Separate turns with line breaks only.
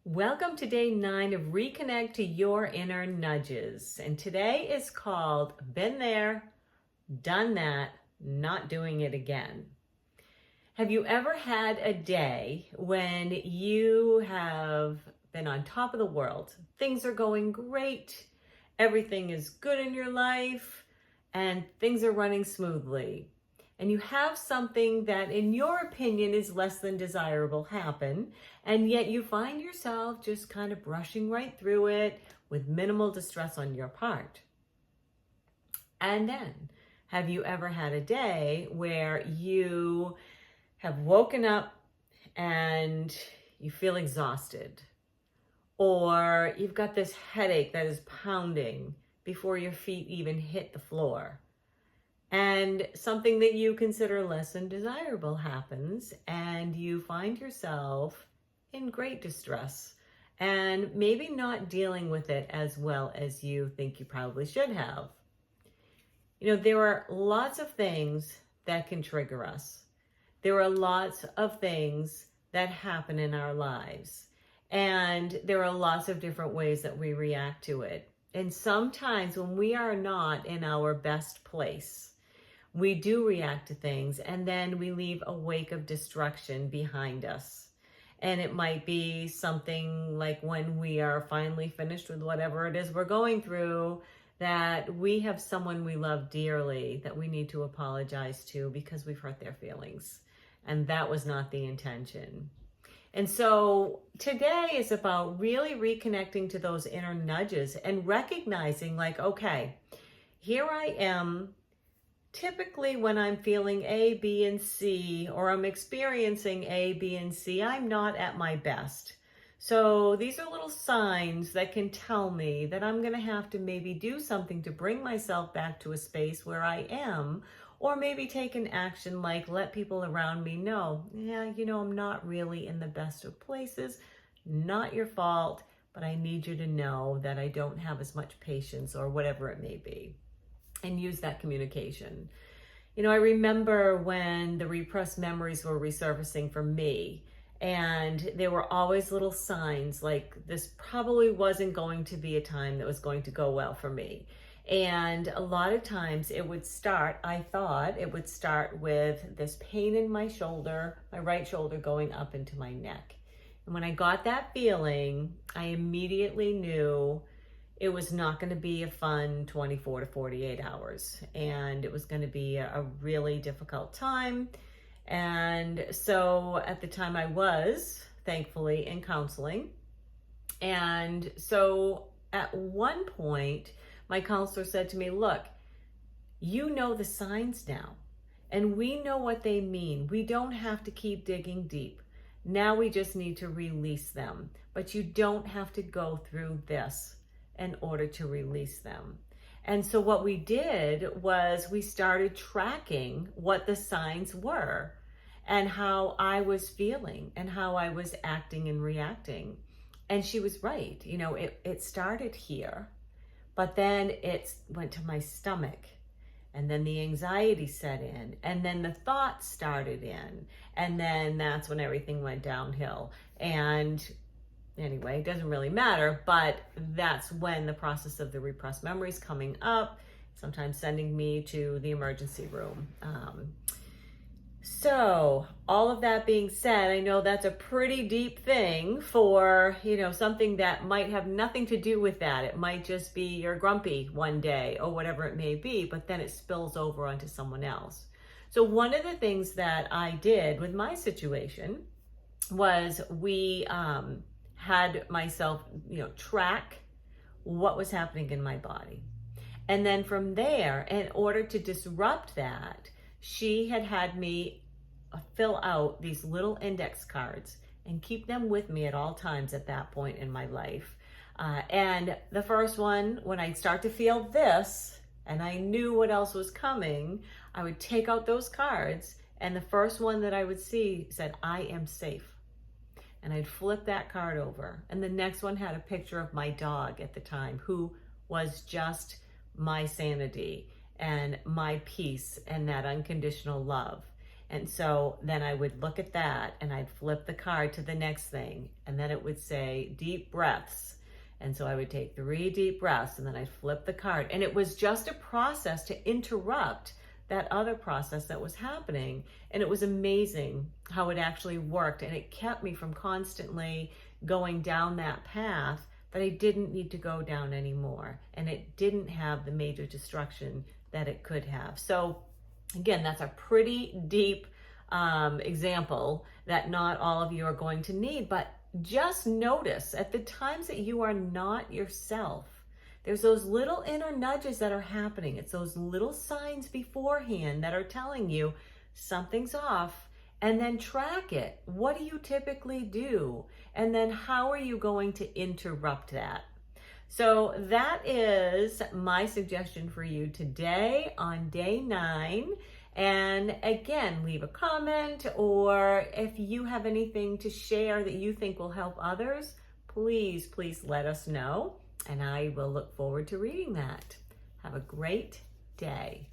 Welcome to day 9 of Reconnect to Your Inner Nudges. And today is called Been There, Done That, Not Doing It Again. Have you ever had a day when you have been on top of the world? Things are going great, everything is good in your life, and things are running smoothly. And you have something that, in your opinion, is less than desirable happen, and yet you find yourself just kind of brushing right through it with minimal distress on your part. And then, have you ever had a day where you have woken up and you feel exhausted, or you've got this headache that is pounding before your feet even hit the floor, and something that you consider less than desirable happens, and you find yourself in great distress and maybe not dealing with it as well as you think you probably should have? You know, there are lots of things that can trigger us. There are lots of things that happen in our lives, and there are lots of different ways that we react to it. And sometimes when we are not in our best place, we do react to things, and then we leave a wake of destruction behind us. And it might be something like when we are finally finished with whatever it is we're going through, that we have someone we love dearly that we need to apologize to because we've hurt their feelings. And that was not the intention. And so today is about really reconnecting to those inner nudges and recognizing, like, okay, here I am. Typically when I'm feeling A, B, and C, or I'm experiencing A, B, and C, I'm not at my best. So these are little signs that can tell me that I'm going to have to maybe do something to bring myself back to a space where I am, or maybe take an action like let people around me know, yeah, you know, I'm not really in the best of places, not your fault, but I need you to know that I don't have as much patience, or whatever it may be. And use that communication. You know, I remember when the repressed memories were resurfacing for me, and there were always little signs like this probably wasn't going to be a time that was going to go well for me. And a lot of times it would start, I thought it would start with this pain in my shoulder, my right shoulder going up into my neck. And when I got that feeling, I immediately knew it was not going to be a fun 24 to 48 hours. And it was going to be a really difficult time. And so at the time I was, thankfully, in counseling. And so at one point, my counselor said to me, look, you know the signs now, and we know what they mean. We don't have to keep digging deep. Now we just need to release them. But you don't have to go through this in order to release them. And so what we did was we started tracking what the signs were and how I was feeling and how I was acting and reacting. And she was right. You know, it started here, but then it went to my stomach, and then the anxiety set in, and then the thoughts started in, and then that's when everything went downhill. And anyway, it doesn't really matter, but that's when the process of the repressed memories coming up, sometimes sending me to the emergency room. So all of that being said, I know that's a pretty deep thing for, you know, something that might have nothing to do with that. It might just be you're grumpy one day or whatever it may be, but then it spills over onto someone else. So one of the things that I did with my situation was we had myself, you know, track what was happening in my body. And then from there, in order to disrupt that, she had me fill out these little index cards and keep them with me at all times at that point in my life. And the first one, when I'd start to feel this, and I knew what else was coming, I would take out those cards, and the first one that I would see said, I am safe. And I'd flip that card over. And the next one had a picture of my dog at the time, who was just my sanity. and my peace and that unconditional love. And so then I would look at that and I'd flip the card to the next thing, and then it would say deep breaths. And so I would take 3 deep breaths and then I'd flip the card. And it was just a process to interrupt that other process that was happening. And it was amazing how it actually worked. And it kept me from constantly going down that path that I didn't need to go down anymore. And it didn't have the major destruction that it could have. So again, that's a pretty deep example that not all of you are going to need, but just notice at the times that you are not yourself, there's those little inner nudges that are happening. It's those little signs beforehand that are telling you something's off, and then track it. What do you typically do? And then how are you going to interrupt that? So that is my suggestion for you today on day 9. And again, leave a comment, or if you have anything to share that you think will help others, please let us know. And I will look forward to reading that. Have a great day.